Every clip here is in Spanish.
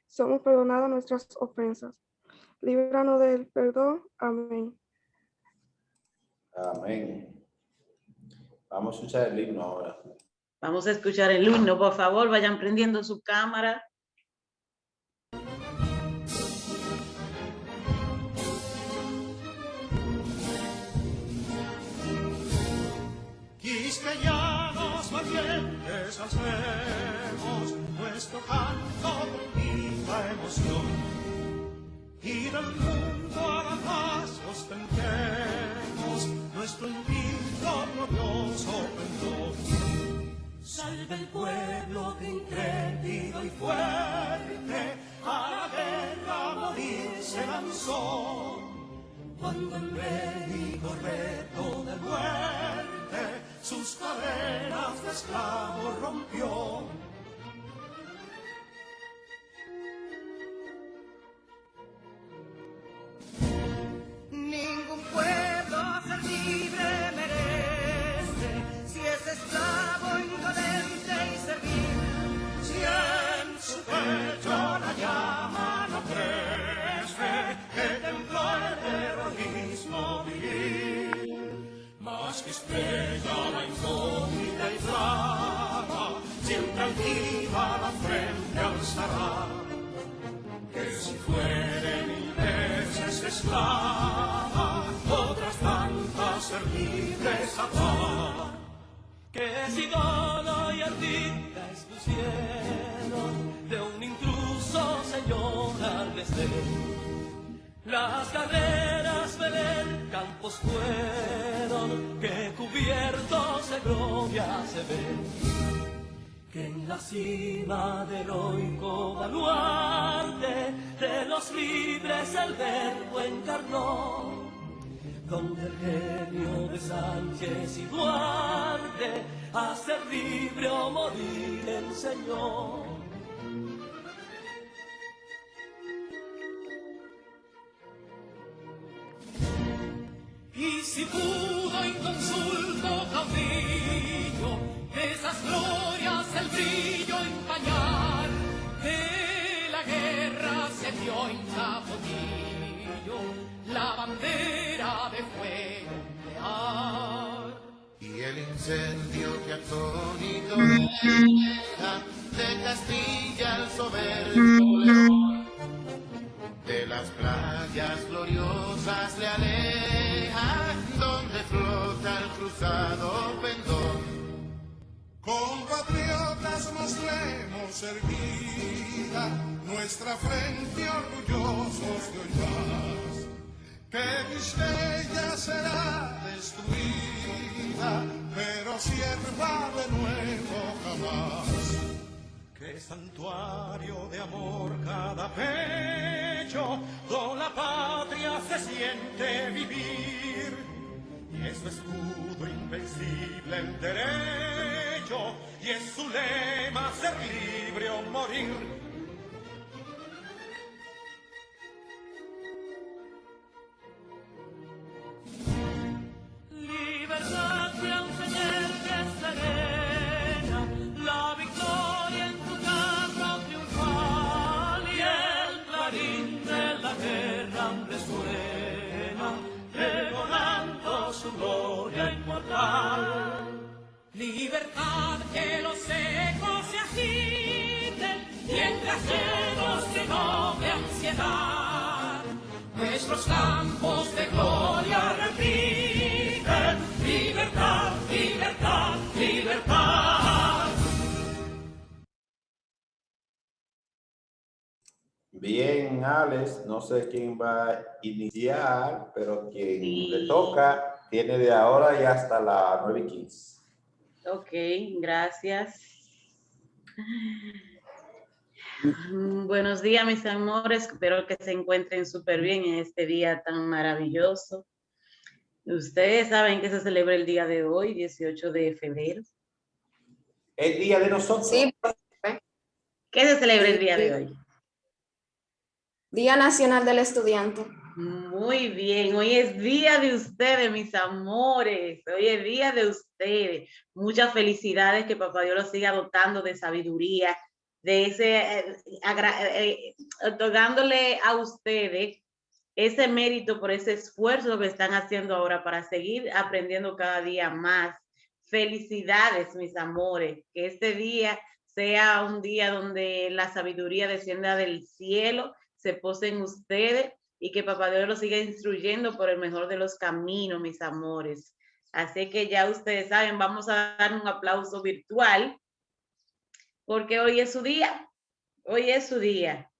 somos perdonadas nuestras ofensas. Líbranos del perdón. Amén. Amén. Vamos a escuchar el himno ahora. Vamos a escuchar el himno, por favor, vayan prendiendo su cámara. Quisqueyanos valientes alcemos nuestro canto con viva emoción, y del mundo a la paz ostentemos nuestro invicto glorioso pendón. Salve el pueblo que intrépido y fuerte a la guerra a morir se lanzó, cuando en bélico reto de muerte sus cadenas de esclavo rompió. Ningún pueblo a ser libre merece, si es esclavo, indolente y servil. Si en su pecho la llama no crece, que templó el heroísmo viril. Más que estrella la incógnita y flama, siempre altiva la frente alzará, que si fuere mil veces esclava, otras tantas ser libres habrá. Que si dolo y ardida expusieron de un intruso señor al desdén, las carreras Belén campos fueron, que cubiertos de gloria se ven, que en la cima del heroico baluarte de los libres el verbo encarnó, donde el genio de Sánchez y Duarte a ser libre o morir enseñó. Y si pudo inconsulto caudillo de esas glorias el brillo empañar, de la guerra se dio inzapotillo la bandera de fuego nuclear. Y el incendio que atónito deja de Castilla al soberbio león, de las playas gloriosas le aleja, donde flota el cruzado pendón. Compatriotas mostremos erguida nuestra frente orgullosos de hoy más, que Quisqueya será destruida, pero sierva de nuevo jamás. Que santuario de amor cada pecho, con la patria se siente vivir, y es su escudo invencible el derecho, y es su lema ser libre o morir. Libertad que enseñar que serena, la victoria en tu carro triunfal, y el clarín de la guerra resuena, pregonando su gloria inmortal. Libertad, que los ecos se agiten, y entre aceros de noble ansiedad, nuestros campos de gloria repiten, libertad, libertad, libertad. Bien, Alex, no sé quién va a iniciar, pero quien le toca tiene de ahora y hasta las 9:15. Ok, gracias. Buenos días, mis amores. Espero que se encuentren súper bien en este día tan maravilloso. Ustedes saben que se celebra el día de hoy, 18 de febrero. El día de nosotros. Sí. ¿Qué se celebra el día de hoy? Día Nacional del Estudiante. Muy bien, hoy es día de ustedes, mis amores. Hoy es día de ustedes. Muchas felicidades, que papá Dios los siga dotando de sabiduría, de ese, otorgándole a ustedes ese mérito por ese esfuerzo que están haciendo ahora para seguir aprendiendo cada día más. Felicidades, mis amores, que este día sea un día donde la sabiduría descienda del cielo, se pose en ustedes y que Papá Dios los siga instruyendo por el mejor de los caminos, mis amores. Así que ya ustedes saben, vamos a dar un aplauso virtual porque hoy es su día, hoy es su día.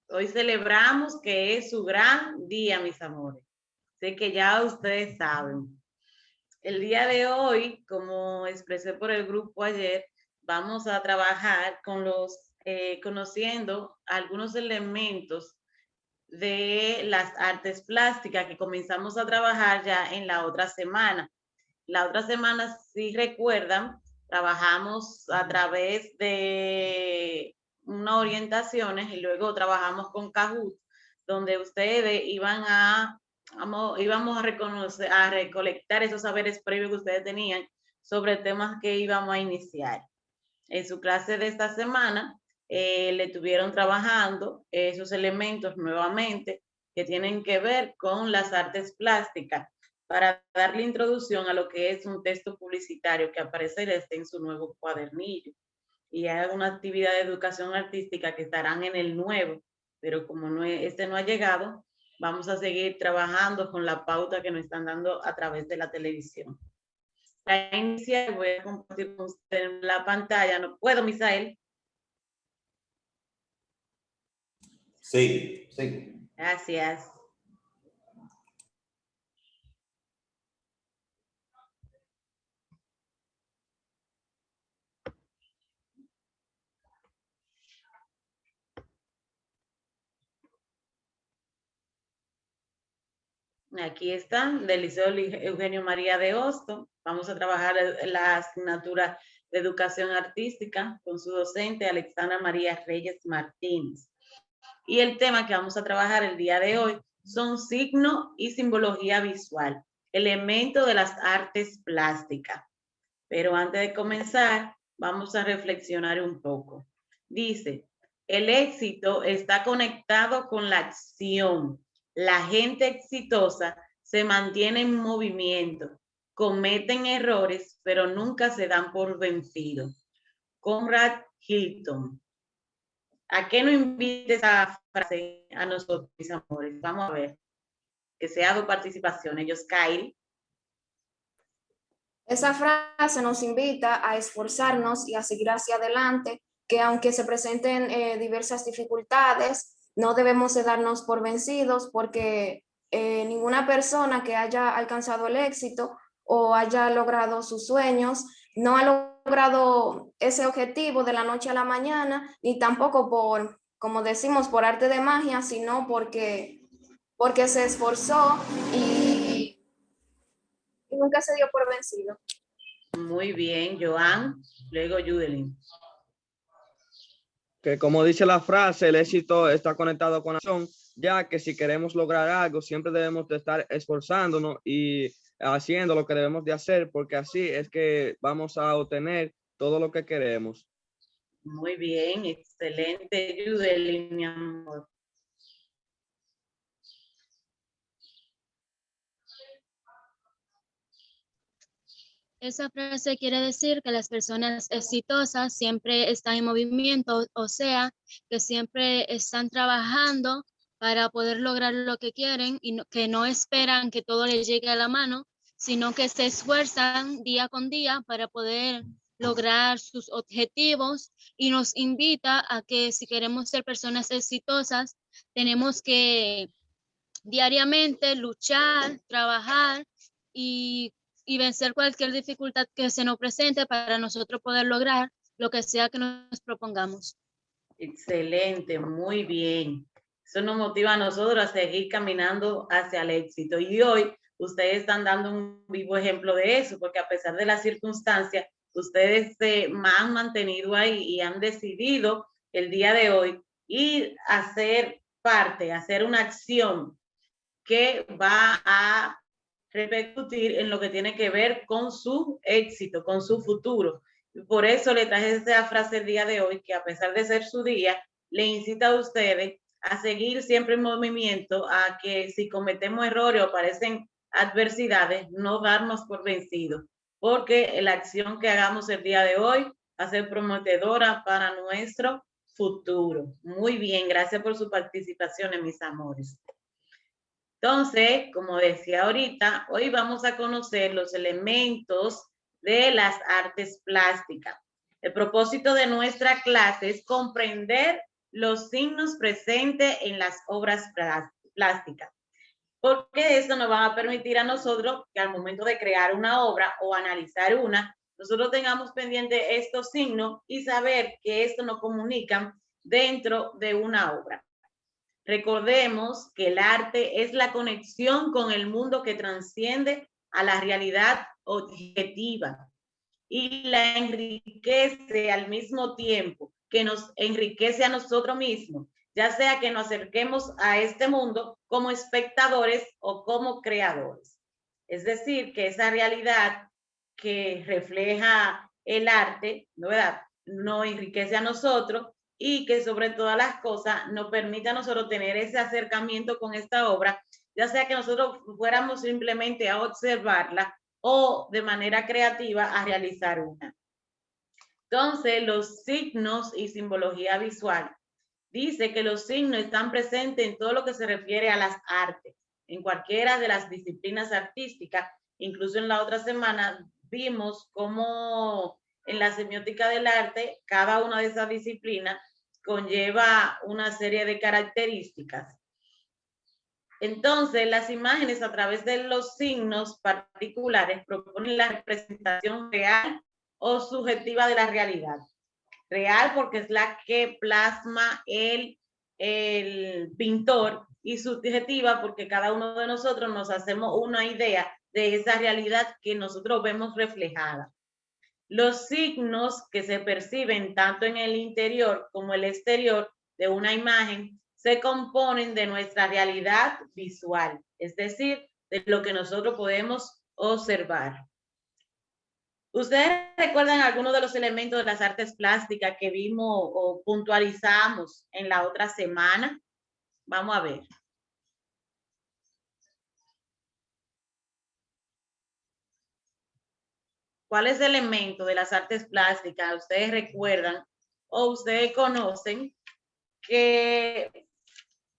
Hoy celebramos que es su gran día, mis amores. Sé que ya ustedes saben. El día de hoy, como expresé por el grupo ayer, vamos a trabajar con conociendo algunos elementos de las artes plásticas que comenzamos a trabajar ya en la otra semana. La otra semana, si recuerdan, trabajamos a través de unas orientaciones y luego trabajamos con Kahoot, donde ustedes íbamos a reconocer, a recolectar esos saberes previos que ustedes tenían sobre temas que íbamos a iniciar. En su clase de esta semana le estuvieron trabajando esos elementos nuevamente que tienen que ver con las artes plásticas para darle introducción a lo que es un texto publicitario que aparecerá en su nuevo cuadernillo. Y hay una actividad de educación artística que estarán en el nuevo, pero como este no ha llegado, vamos a seguir trabajando con la pauta que nos están dando a través de la televisión. Para iniciar, voy a compartir con ustedes en la pantalla. ¿No puedo, Misael? Sí, sí. Gracias. Aquí están, del Liceo Eugenio María de Hostos. Vamos a trabajar la asignatura de Educación Artística con su docente Alexandra María Reyes Martínez. Y el tema que vamos a trabajar el día de hoy son signo y simbología visual, elemento de las artes plásticas. Pero antes de comenzar, vamos a reflexionar un poco. Dice, el éxito está conectado con la acción. La gente exitosa se mantiene en movimiento, cometen errores, pero nunca se dan por vencidos. Conrad Hilton. ¿A qué nos invita esa frase a nosotros, mis amores? Vamos a ver. Que sea dos participaciones. Ellos, Kyle. Esa frase nos invita a esforzarnos y a seguir hacia adelante, que aunque se presenten diversas dificultades, no debemos de darnos por vencidos porque ninguna persona que haya alcanzado el éxito o haya logrado sus sueños no ha logrado ese objetivo de la noche a la mañana, ni tampoco por, como decimos, por arte de magia, sino porque se esforzó y nunca se dio por vencido. Muy bien, Joan. Luego, Judelin. Que como dice la frase, el éxito está conectado con la acción, ya que si queremos lograr algo, siempre debemos de estar esforzándonos y haciendo lo que debemos de hacer, porque así es que vamos a obtener todo lo que queremos. Muy bien, excelente, Judelin, mi amor. Esa frase quiere decir que las personas exitosas siempre están en movimiento, o sea, que siempre están trabajando para poder lograr lo que quieren y que no esperan que todo les llegue a la mano, sino que se esfuerzan día con día para poder lograr sus objetivos, y nos invita a que si queremos ser personas exitosas, tenemos que diariamente luchar, trabajar y vencer cualquier dificultad que se nos presente para nosotros poder lograr lo que sea que nos propongamos. Excelente, muy bien. Eso nos motiva a nosotros a seguir caminando hacia el éxito. Y hoy ustedes están dando un vivo ejemplo de eso, porque a pesar de las circunstancias, ustedes se han mantenido ahí y han decidido el día de hoy ir a ser parte, a hacer una acción que va a repercutir en lo que tiene que ver con su éxito, con su futuro. Por eso le traje esa frase el día de hoy, que a pesar de ser su día, le incita a ustedes a seguir siempre en movimiento, a que si cometemos errores o aparecen adversidades, no darnos por vencidos, porque la acción que hagamos el día de hoy va a ser prometedora para nuestro futuro. Muy bien, gracias por su participación, mis amores. Entonces, como decía ahorita, hoy vamos a conocer los elementos de las artes plásticas. El propósito de nuestra clase es comprender los signos presentes en las obras plásticas, porque eso nos va a permitir a nosotros que al momento de crear una obra o analizar una, nosotros tengamos pendiente estos signos y saber que esto nos comunican dentro de una obra. Recordemos que el arte es la conexión con el mundo que trasciende a la realidad objetiva y la enriquece al mismo tiempo que nos enriquece a nosotros mismos, ya sea que nos acerquemos a este mundo como espectadores o como creadores. Es decir, que esa realidad que refleja el arte, ¿verdad?, nos enriquece a nosotros y que sobre todas las cosas nos permite a nosotros tener ese acercamiento con esta obra, ya sea que nosotros fuéramos simplemente a observarla o de manera creativa a realizar una. Entonces, los signos y simbología visual. Dice que los signos están presentes en todo lo que se refiere a las artes, en cualquiera de las disciplinas artísticas. Incluso en la otra semana vimos cómo en la semiótica del arte, cada una de esas disciplinas conlleva una serie de características. Entonces, las imágenes a través de los signos particulares proponen la representación real o subjetiva de la realidad. Real porque es la que plasma el pintor, y subjetiva porque cada uno de nosotros nos hacemos una idea de esa realidad que nosotros vemos reflejada. Los signos que se perciben tanto en el interior como el exterior de una imagen se componen de nuestra realidad visual, es decir, de lo que nosotros podemos observar. ¿Ustedes recuerdan algunos de los elementos de las artes plásticas que vimos o puntualizamos en la otra semana? Vamos a ver. ¿Cuáles elementos de las artes plásticas ustedes recuerdan o ustedes conocen que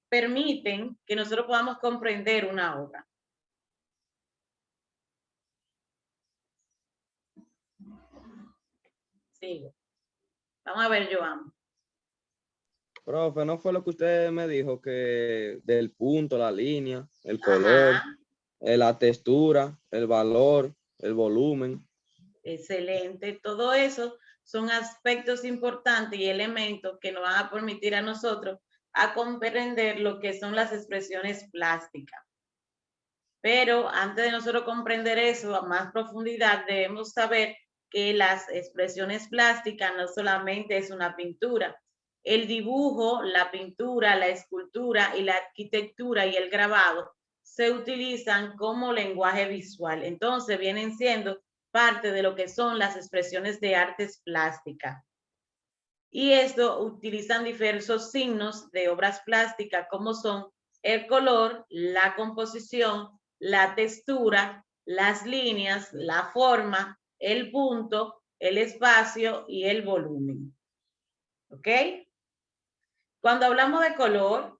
permiten que nosotros podamos comprender una obra? Sigo. Vamos a ver, Joan. Profe, ¿no fue lo que usted me dijo que del punto, la línea, el color, la textura, el valor, el volumen? Excelente. Todo eso son aspectos importantes y elementos que nos van a permitir a nosotros a comprender lo que son las expresiones plásticas. Pero antes de nosotros comprender eso a más profundidad, debemos saber que las expresiones plásticas no solamente es una pintura. El dibujo, la pintura, la escultura y la arquitectura y el grabado se utilizan como lenguaje visual. Entonces vienen siendo parte de lo que son las expresiones de artes plásticas. Y esto utilizan diversos signos de obras plásticas como son el color, la composición, la textura, las líneas, la forma, el punto, el espacio y el volumen. ¿Ok? Cuando hablamos de color,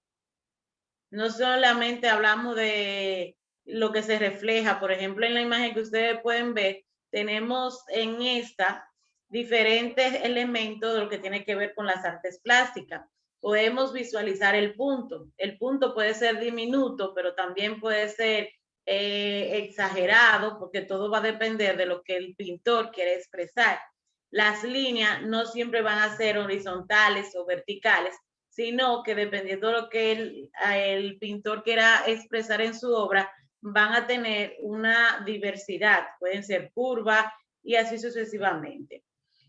no solamente hablamos de lo que se refleja, por ejemplo, en la imagen que ustedes pueden ver, tenemos en esta diferentes elementos de lo que tiene que ver con las artes plásticas. Podemos visualizar el punto. El punto puede ser diminuto, pero también puede ser exagerado, porque todo va a depender de lo que el pintor quiere expresar. Las líneas no siempre van a ser horizontales o verticales, sino que dependiendo de lo que el pintor quiera expresar en su obra, van a tener una diversidad, pueden ser curvas y así sucesivamente.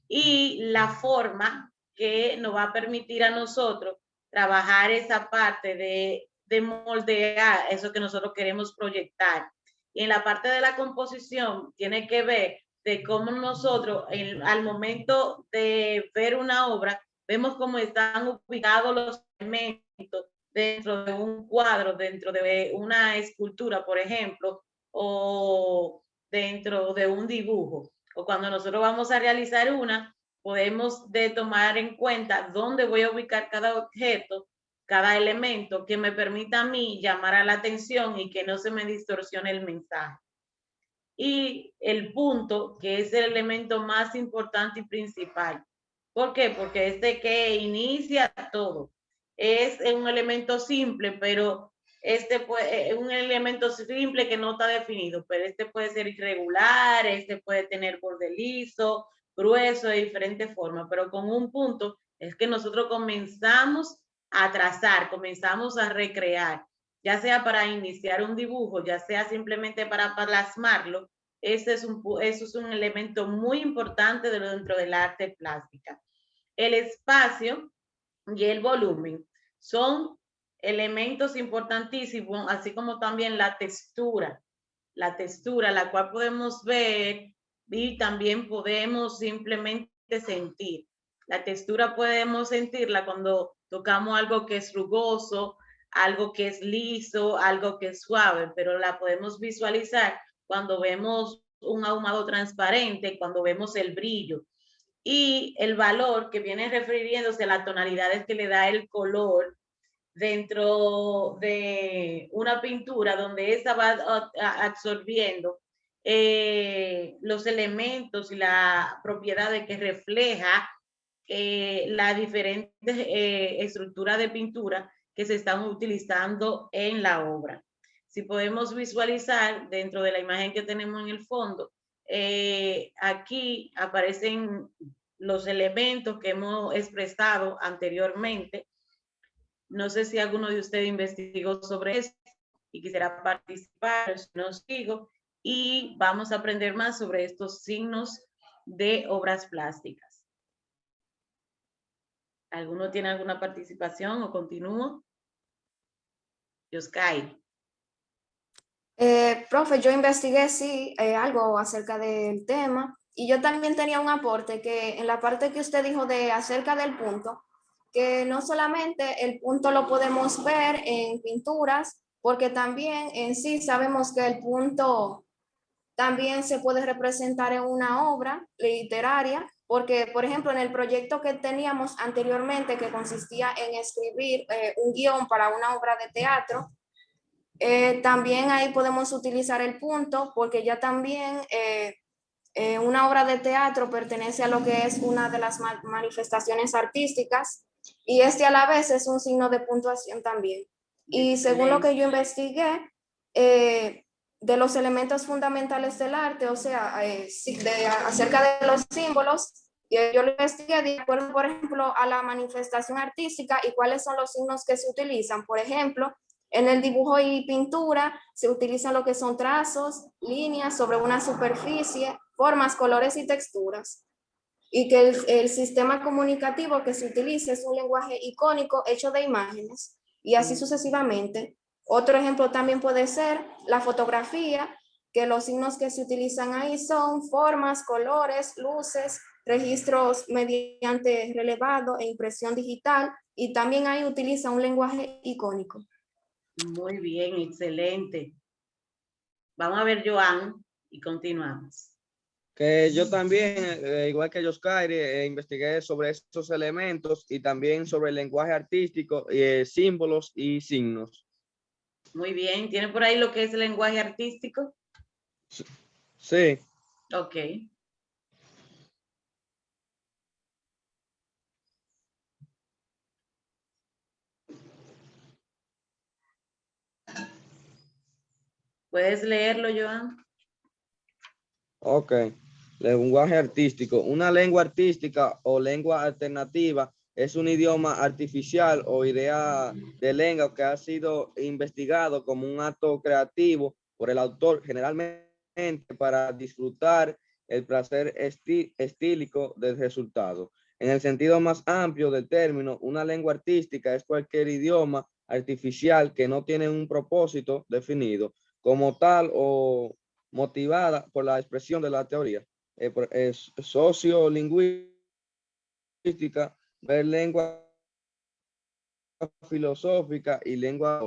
Y la forma que nos va a permitir a nosotros trabajar esa parte de moldear eso que nosotros queremos proyectar. Y en la parte de la composición tiene que ver de cómo nosotros al momento de ver una obra, vemos cómo están ubicados los elementos dentro de un cuadro, dentro de una escultura, por ejemplo, o dentro de un dibujo. O cuando nosotros vamos a realizar una, podemos tomar en cuenta dónde voy a ubicar cada objeto, cada elemento que me permita a mí llamar a la atención y que no se me distorsione el mensaje. Y el punto, que es el elemento más importante y principal. ¿Por qué? Porque este que inicia todo. Es un elemento simple, pero es un elemento simple que no está definido, pero este puede ser irregular, este puede tener borde liso, grueso, de diferentes formas, pero con un punto es que nosotros comenzamos a trazar, comenzamos a recrear, ya sea para iniciar un dibujo, ya sea simplemente para plasmarlo. Eso es un elemento muy importante dentro del arte plástica. El espacio y el volumen son elementos importantísimos, así como también la textura, la cual podemos ver y también podemos simplemente sentir. La textura podemos sentirla cuando tocamos algo que es rugoso, algo que es liso, algo que es suave, pero la podemos visualizar cuando vemos un ahumado transparente, cuando vemos el brillo. Y el valor que viene refiriéndose a las tonalidades que le da el color dentro de una pintura, donde esa va absorbiendo los elementos y las propiedades que refleja la diferente estructura de pintura que se están utilizando en la obra. Si podemos visualizar dentro de la imagen que tenemos en el fondo, aquí aparecen los elementos que hemos expresado anteriormente. No sé si alguno de ustedes investigó sobre esto y quisiera participar, no sigo, y vamos a aprender más sobre estos signos de obras plásticas. ¿Alguno tiene alguna participación o continúo? Yoskai. Profe, yo investigué, sí, algo acerca del tema y yo también tenía un aporte que en la parte que usted dijo de acerca del punto, que no solamente el punto lo podemos ver en pinturas, porque también en sí sabemos que el punto también se puede representar en una obra literaria, porque, por ejemplo, en el proyecto que teníamos anteriormente, que consistía en escribir un guión para una obra de teatro, también ahí podemos utilizar el punto, porque ya también una obra de teatro pertenece a lo que es una de las manifestaciones artísticas, y este a la vez es un signo de puntuación también. Y según lo que yo investigué, de los elementos fundamentales del arte, o sea, acerca de los símbolos, yo lo investigué de acuerdo, por ejemplo, a la manifestación artística y cuáles son los signos que se utilizan. Por ejemplo, en el dibujo y pintura se utilizan lo que son trazos, líneas sobre una superficie, formas, colores y texturas. Y que el sistema comunicativo que se utiliza es un lenguaje icónico hecho de imágenes, y así sucesivamente. Otro ejemplo también puede ser la fotografía, que los signos que se utilizan ahí son formas, colores, luces, registros mediante relevado e impresión digital, y también ahí utiliza un lenguaje icónico. Muy bien, excelente. Vamos a ver, Joan, y continuamos. Que yo también, igual que Yoskai, investigué sobre estos elementos y también sobre el lenguaje artístico, símbolos y signos. Muy bien. ¿Tiene por ahí lo que es el lenguaje artístico? Sí. Ok. ¿Puedes leerlo, Joan? Ok. Lenguaje artístico. Una lengua artística o lengua alternativa es un idioma artificial o idea de lengua que ha sido investigado como un acto creativo por el autor, generalmente para disfrutar el placer estílico del resultado. En el sentido más amplio del término, una lengua artística es cualquier idioma artificial que no tiene un propósito definido como tal o motivada por la expresión de la teoría. sociolingüística, ver lengua filosófica y lengua.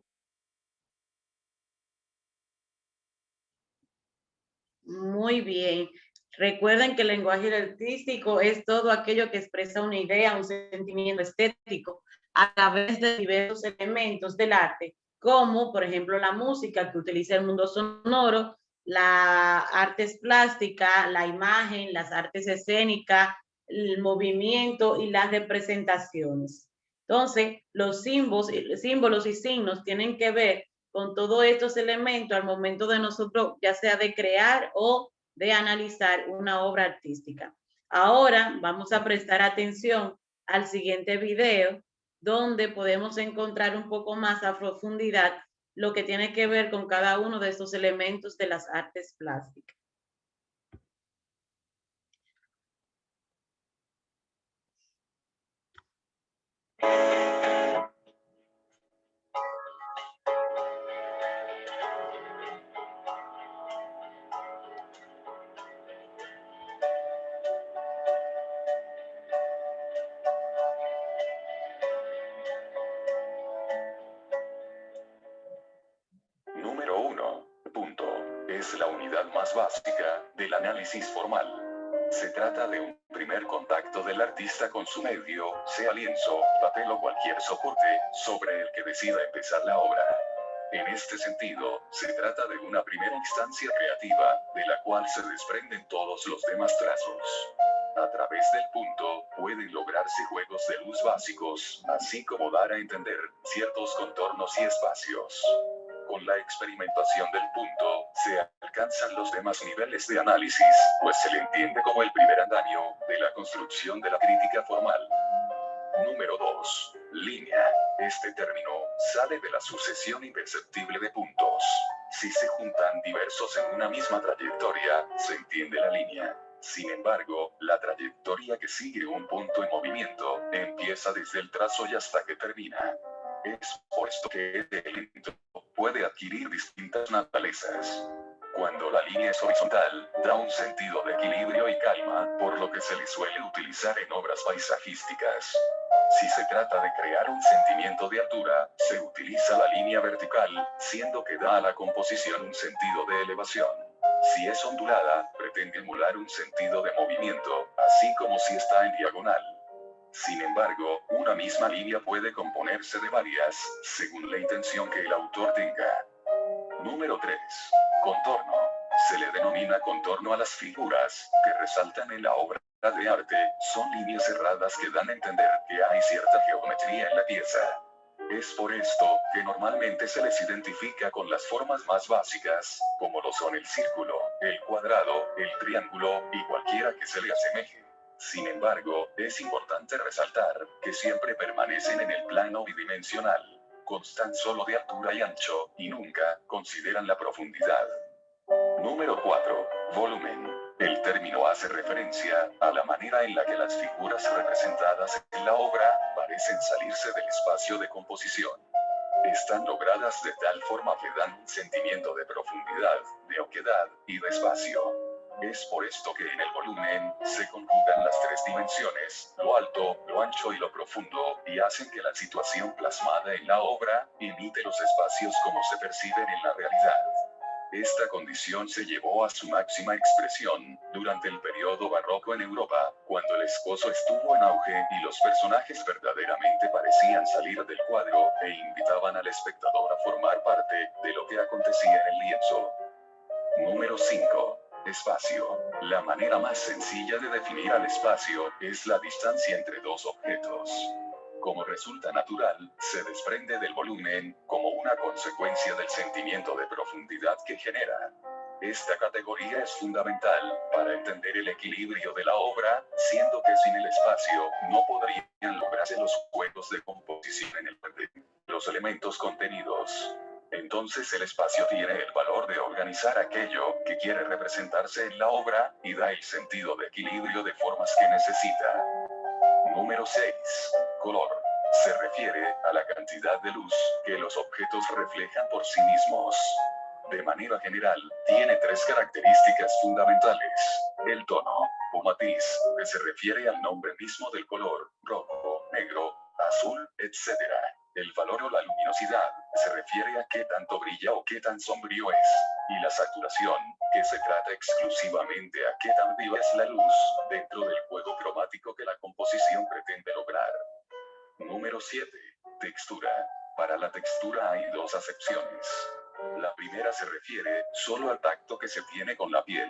Muy bien. Recuerden que el lenguaje artístico es todo aquello que expresa una idea, un sentimiento estético a través de diversos elementos del arte, como por ejemplo la música que utiliza el mundo sonoro, las artes plásticas, la imagen, las artes escénicas, el movimiento y las representaciones. Entonces, los símbolos y signos tienen que ver con todos estos elementos al momento de nosotros, ya sea de crear o de analizar una obra artística. Ahora vamos a prestar atención al siguiente video, donde podemos encontrar un poco más a profundidad lo que tiene que ver con cada uno de estos elementos de las artes plásticas. Número 1. Punto. Es la unidad más básica del análisis formal. Se trata de un primer contacto del artista con su medio, sea lienzo, papel o cualquier soporte, sobre el que decida empezar la obra. En este sentido, se trata de una primera instancia creativa, de la cual se desprenden todos los demás trazos. A través del punto, pueden lograrse juegos de luz básicos, así como dar a entender ciertos contornos y espacios. Con la experimentación del punto, se alcanzan los demás niveles de análisis, pues se le entiende como el primer andamio de la construcción de la crítica formal. Número 2. Línea. Este término sale de la sucesión imperceptible de puntos. Si se juntan diversos en una misma trayectoria, se entiende la línea. Sin embargo, la trayectoria que sigue un punto en movimiento empieza desde el trazo y hasta que termina. Es por esto que este elemento puede adquirir distintas naturalezas. Cuando la línea es horizontal, da un sentido de equilibrio y calma, por lo que se le suele utilizar en obras paisajísticas. Si se trata de crear un sentimiento de altura, se utiliza la línea vertical, siendo que da a la composición un sentido de elevación. Si es ondulada, pretende emular un sentido de movimiento, así como si está en diagonal. Sin embargo, una misma línea puede componerse de varias, según la intención que el autor tenga. Número 3. Contorno. Se le denomina contorno a las figuras que resaltan en la obra de arte. Son líneas cerradas que dan a entender que hay cierta geometría en la pieza. Es por esto que normalmente se les identifica con las formas más básicas, como lo son el círculo, el cuadrado, el triángulo y cualquiera que se le asemeje. Sin embargo, es importante resaltar que siempre permanecen en el plano bidimensional. Constan solo de altura y ancho, y nunca consideran la profundidad. Número 4. Volumen. El término hace referencia a la manera en la que las figuras representadas en la obra parecen salirse del espacio de composición. Están logradas de tal forma que dan un sentimiento de profundidad, de oquedad y de espacio. Es por esto que en el volumen se conjugan las tres dimensiones, lo alto, lo ancho y lo profundo, y hacen que la situación plasmada en la obra imite los espacios como se perciben en la realidad. Esta condición se llevó a su máxima expresión durante el periodo barroco en Europa, cuando el esbozo estuvo en auge y los personajes verdaderamente parecían salir del cuadro e invitaban al espectador a formar parte de lo que acontecía en el lienzo. Número 5. Espacio. La manera más sencilla de definir al espacio es la distancia entre dos objetos. Como resulta natural, se desprende del volumen como una consecuencia del sentimiento de profundidad que genera. Esta categoría es fundamental para entender el equilibrio de la obra, siendo que sin el espacio no podrían lograrse los juegos de composición en el orden, los elementos contenidos. Entonces el espacio tiene el valor de organizar aquello que quiere representarse en la obra, y da el sentido de equilibrio de formas que necesita. Número 6. Color. Se refiere a la cantidad de luz que los objetos reflejan por sí mismos. De manera general, tiene tres características fundamentales. El tono, o matiz, que se refiere al nombre mismo del color, rojo, negro, azul, etc. El valor o la luminosidad, se refiere a qué tanto brilla o qué tan sombrío es. Y la saturación, que se trata exclusivamente a qué tan viva es la luz, dentro del juego cromático que la composición pretende lograr. Número 7. Textura. Para la textura hay dos acepciones. La primera se refiere solo al tacto que se tiene con la piel.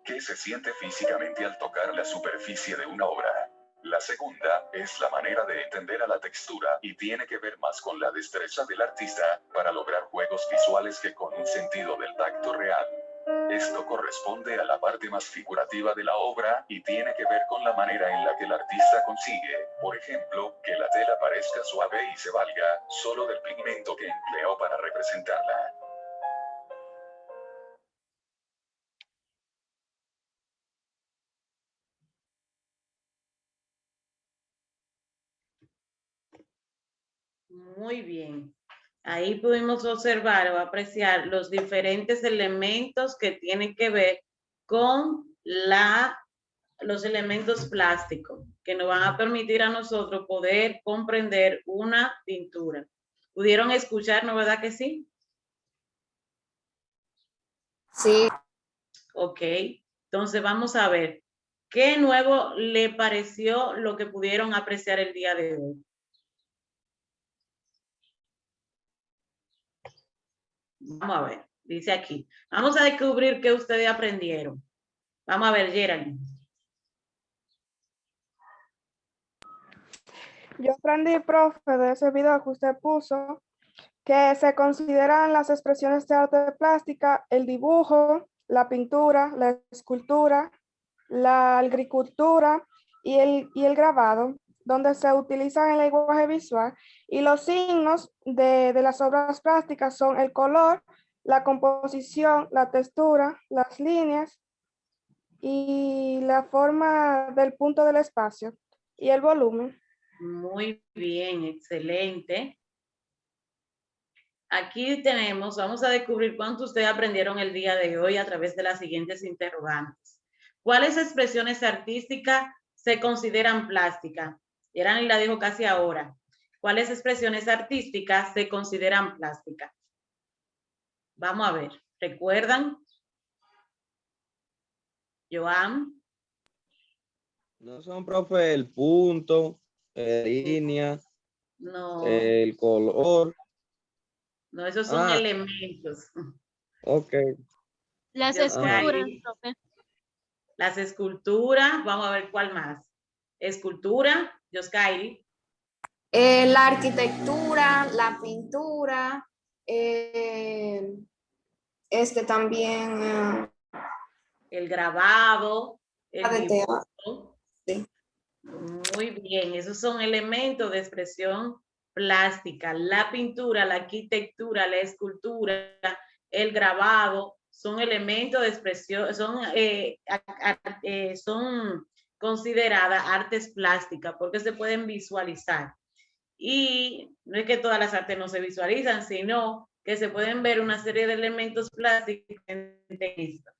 ¿Qué se siente físicamente al tocar la superficie de una obra? La segunda es la manera de entender a la textura y tiene que ver más con la destreza del artista para lograr juegos visuales que con un sentido del tacto real. Esto corresponde a la parte más figurativa de la obra y tiene que ver con la manera en la que el artista consigue, por ejemplo, que la tela parezca suave y se valga solo del pigmento que empleó para representarla. Muy bien. Ahí pudimos observar o apreciar los diferentes elementos que tienen que ver con los elementos plásticos, que nos van a permitir a nosotros poder comprender una pintura. ¿Pudieron escuchar, no verdad que sí? Sí. Ok. Entonces vamos a ver, ¿qué nuevo le pareció lo que pudieron apreciar el día de hoy? Vamos a ver, dice aquí. Vamos a descubrir qué ustedes aprendieron. Vamos a ver, Geraldine. Yo aprendí, profe, de ese video que usted puso, que se consideran las expresiones de arte plástica, el dibujo, la pintura, la escultura, la agricultura y el grabado, donde se utiliza el lenguaje visual, y los signos de las obras plásticas son el color, la composición, la textura, las líneas y la forma del punto del espacio y el volumen. Muy bien, excelente. Aquí tenemos, vamos a descubrir cuánto ustedes aprendieron el día de hoy a través de las siguientes interrogantes. ¿Cuáles expresiones artísticas se consideran plásticas? Geraldine la dijo casi ahora. ¿Cuáles expresiones artísticas se consideran plásticas? Vamos a ver. ¿Recuerdan? Joan. No son, profe, el punto, línea, No. el color. No, esos son elementos. Ok. Las esculturas, profe. Las esculturas, vamos a ver cuál más. Escultura, Yoskairi. La arquitectura, la pintura, también. El grabado, el dibujo. Sí. Muy bien, esos son elementos de expresión plástica. La pintura, la arquitectura, la escultura, el grabado, son elementos de expresión, son consideradas artes plásticas porque se pueden visualizar. Y no es que todas las artes no se visualizan, sino que se pueden ver una serie de elementos plásticos en esto.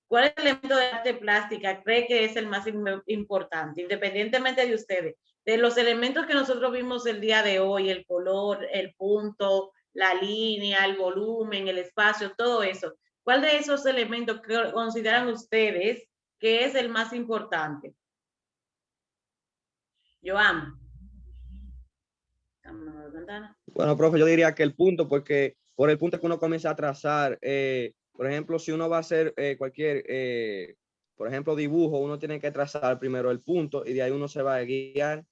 ¿Cuál elemento de arte plástica cree que es el más importante, independientemente de ustedes? De los elementos que nosotros vimos el día de hoy, el color, el punto, la línea, el volumen, el espacio, todo eso. ¿Cuál de esos elementos consideran ustedes que es el más importante? Joan. Bueno, profe, yo diría que el punto, porque por el punto que uno comienza a trazar, por ejemplo, si uno va a hacer cualquier, por ejemplo, dibujo, uno tiene que trazar primero el punto y de ahí uno se va a guiar.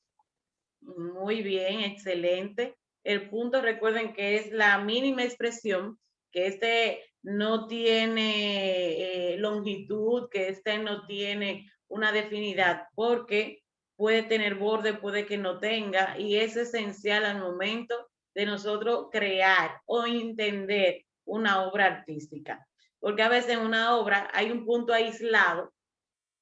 Muy bien, excelente. El punto, recuerden que es la mínima expresión, que no tiene longitud, que no tiene una definidad, porque puede tener borde, puede que no tenga, y es esencial al momento de nosotros crear o entender una obra artística. Porque a veces en una obra hay un punto aislado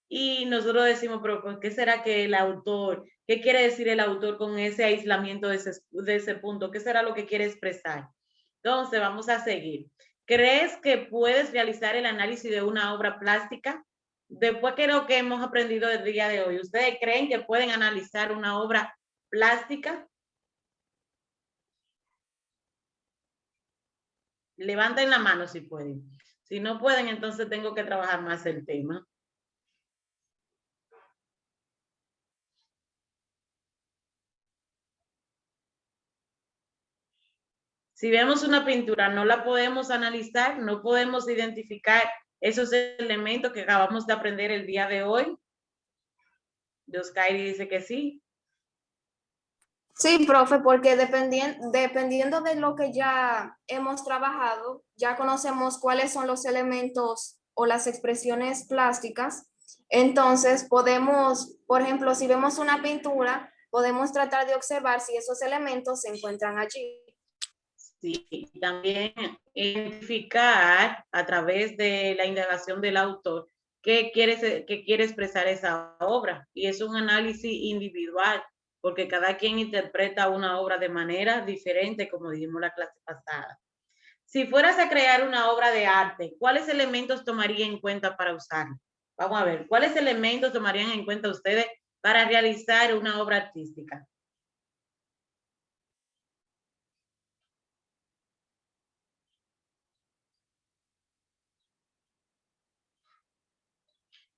y nosotros decimos, pero ¿por qué será que el autor, qué quiere decir el autor con ese aislamiento de ese punto? ¿Qué será lo que quiere expresar? Entonces, vamos a seguir. ¿Crees que puedes realizar el análisis de una obra plástica? Después de lo que hemos aprendido el día de hoy, ¿ustedes creen que pueden analizar una obra plástica? Levanten la mano si pueden. Si no pueden, entonces tengo que trabajar más el tema. Si vemos una pintura, no la podemos analizar, no podemos identificar esos elementos que acabamos de aprender el día de hoy. Yoskairi dice que sí. Sí, profe, porque dependiendo de lo que ya hemos trabajado, ya conocemos cuáles son los elementos o las expresiones plásticas. Entonces, podemos, por ejemplo, si vemos una pintura, podemos tratar de observar si esos elementos se encuentran allí. Sí, también identificar a través de la indagación del autor qué quiere expresar esa obra. Y es un análisis individual, porque cada quien interpreta una obra de manera diferente, como dijimos la clase pasada. Si fueras a crear una obra de arte, ¿cuáles elementos tomaría en cuenta para usarla? Vamos a ver, ¿cuáles elementos tomarían en cuenta ustedes para realizar una obra artística?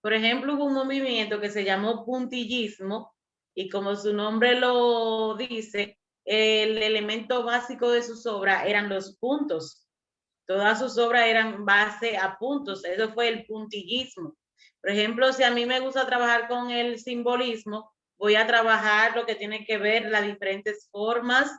Por ejemplo, hubo un movimiento que se llamó puntillismo y como su nombre lo dice, el elemento básico de sus obras eran los puntos. Todas sus obras eran base a puntos. Eso fue el puntillismo. Por ejemplo, si a mí me gusta trabajar con el simbolismo, voy a trabajar lo que tiene que ver las diferentes formas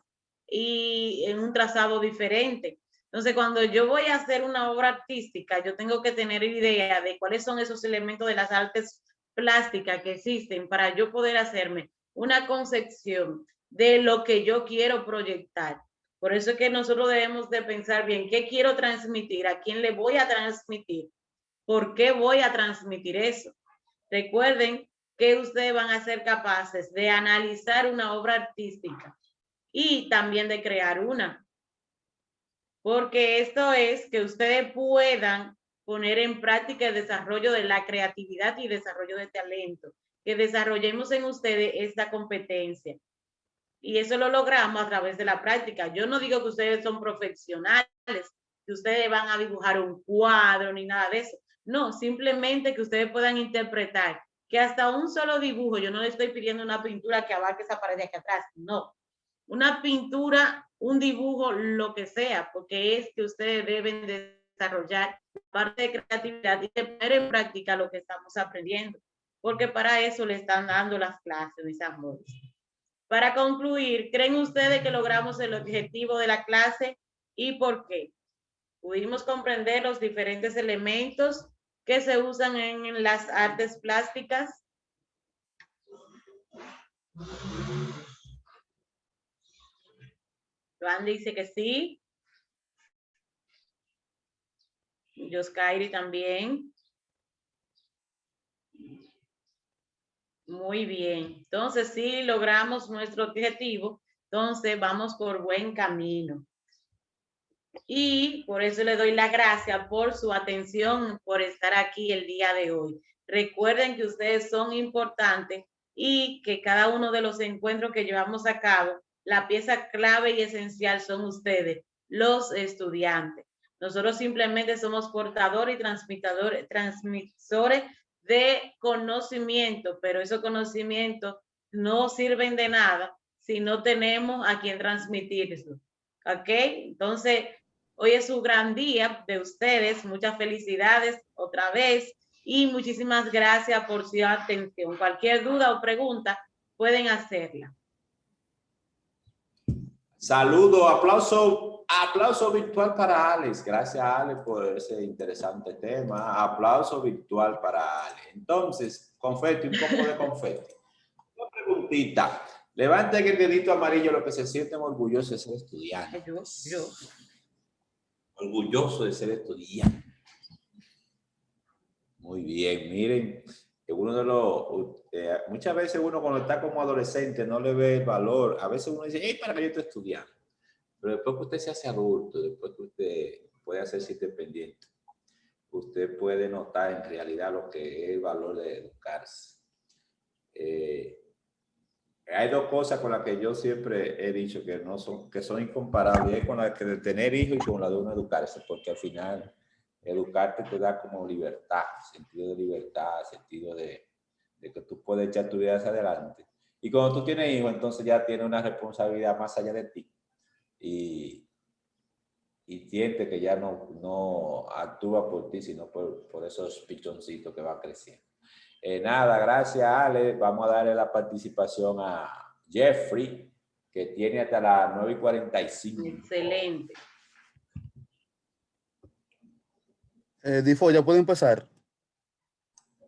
y en un trazado diferente. Entonces, cuando yo voy a hacer una obra artística, yo tengo que tener idea de cuáles son esos elementos de las artes plásticas que existen para yo poder hacerme una concepción de lo que yo quiero proyectar. Por eso es que nosotros debemos de pensar bien qué quiero transmitir, a quién le voy a transmitir, por qué voy a transmitir eso. Recuerden que ustedes van a ser capaces de analizar una obra artística y también de crear una. Porque esto es que ustedes puedan poner en práctica el desarrollo de la creatividad y desarrollo de talento, que desarrollemos en ustedes esta competencia. Y eso lo logramos a través de la práctica. Yo no digo que ustedes son profesionales, que ustedes van a dibujar un cuadro ni nada de eso. No, simplemente que ustedes puedan interpretar que hasta un solo dibujo, yo no le estoy pidiendo una pintura que abarque esa pared de aquí atrás, no. Una pintura, un dibujo, lo que sea, porque es que ustedes deben desarrollar parte de creatividad y de poner en práctica lo que estamos aprendiendo, porque para eso le están dando las clases, mis amores. Para concluir, ¿creen ustedes que logramos el objetivo de la clase y por qué? ¿Pudimos comprender los diferentes elementos que se usan en las artes plásticas? Joan dice que sí. Yoskairi también. Muy bien. Entonces, sí logramos nuestro objetivo. Entonces, vamos por buen camino. Y por eso le doy la gracia por su atención, por estar aquí el día de hoy. Recuerden que ustedes son importantes y que cada uno de los encuentros que llevamos a cabo, la pieza clave y esencial son ustedes, los estudiantes. Nosotros simplemente somos portadores y transmisores de conocimiento, pero esos conocimientos no sirven de nada si no tenemos a quien transmitirlo. ¿Ok? Entonces, hoy es un gran día de ustedes. Muchas felicidades otra vez y muchísimas gracias por su atención. Cualquier duda o pregunta pueden hacerla. Saludo, aplauso virtual para Alex. Gracias, Alex, por ese interesante tema. Aplauso virtual para Alex. Entonces, confeti, un poco de confeti. Una preguntita. Levanten el dedito amarillo lo que se sienten orgullosos de ser estudiantes. Yo. Orgulloso de ser estudiante. Muy bien, miren, uno de los, muchas veces uno cuando está como adolescente no le ve el valor. A veces uno dice, hey, para que yo esté estudiando. Pero después que usted se hace adulto, después que usted puede hacerse independiente, usted puede notar en realidad lo que es el valor de educarse. Hay dos cosas con las que yo siempre he dicho que son incomparables, es con la de tener hijos y con la de uno educarse, porque al final educarte te da como libertad, sentido de libertad, sentido de que tú puedes echar tu vida hacia adelante. Y cuando tú tienes hijos, entonces ya tienes una responsabilidad más allá de ti. Y siente que ya no actúa por ti, sino por esos pichoncitos que van creciendo. Nada, gracias, Ale. Vamos a darle la participación a Jeffrey, que tiene hasta las 9:45. Excelente. Difo, ¿ya puedo empezar?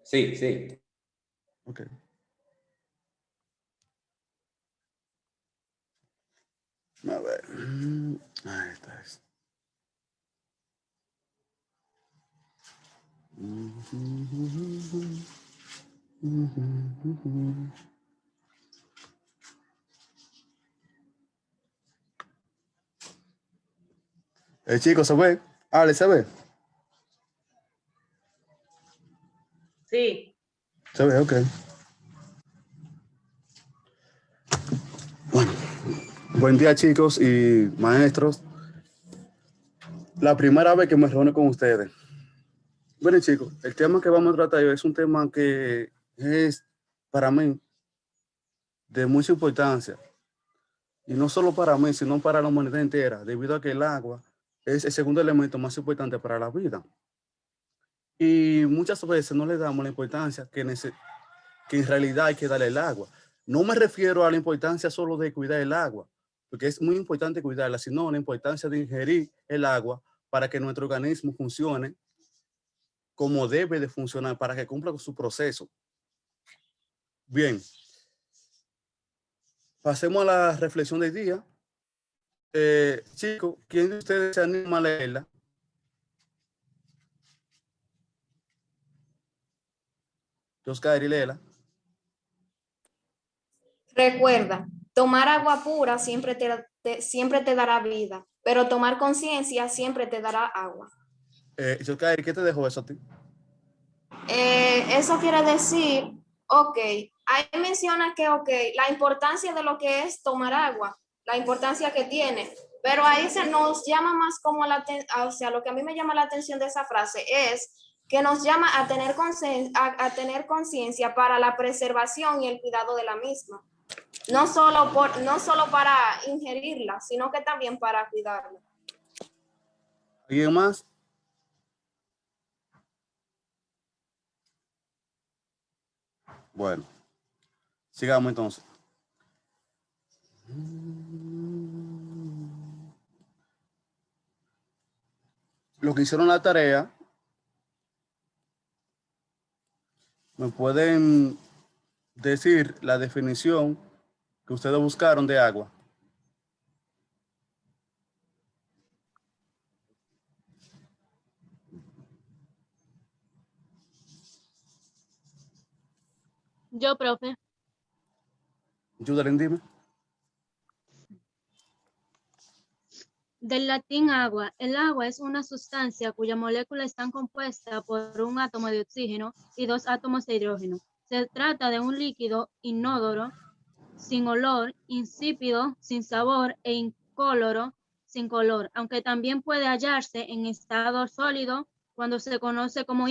Sí, sí. Ok. A ver. Ahí está. Chicos, ¿se ve? Ale, ¿se ve? Sí. Se ve, ok. Bueno, buen día, chicos y maestros. La primera vez que me reúno con ustedes. Bueno, chicos, el tema que vamos a tratar hoy es un tema que es, para mí, de mucha importancia. Y no solo para mí, sino para la humanidad entera, debido a que el agua es el segundo elemento más importante para la vida. Y muchas veces no le damos la importancia que en realidad hay que darle el agua. No me refiero a la importancia solo de cuidar el agua, porque es muy importante cuidarla, sino la importancia de ingerir el agua para que nuestro organismo funcione como debe de funcionar, para que cumpla con su proceso. Bien. Pasemos a la reflexión del día. Chicos, ¿quién de ustedes se anima a leerla? Oscar, y léela. Recuerda, tomar agua pura siempre te dará vida, pero tomar conciencia siempre te dará agua. Oscar, ¿qué te dejó eso a ti? Eso quiere decir, ok, ahí menciona que, ok, la importancia de lo que es tomar agua, la importancia que tiene, pero ahí se nos llama más como o sea, lo que a mí me llama la atención de esa frase es que nos llama a tener conciencia para la preservación y el cuidado de la misma. No solo para ingerirla, sino que también para cuidarla. ¿Alguien más? Bueno, sigamos entonces. Los que hicieron la tarea, ¿me pueden decir la definición que ustedes buscaron de agua? Yo, profe. Judalyn, dime. Del latín agua. El agua es una sustancia cuyas moléculas están compuestas por un átomo de oxígeno y 2 átomos de hidrógeno. Se trata de un líquido inodoro, sin olor, insípido, sin sabor e incoloro, sin color, aunque también puede hallarse en estado sólido cuando se conoce como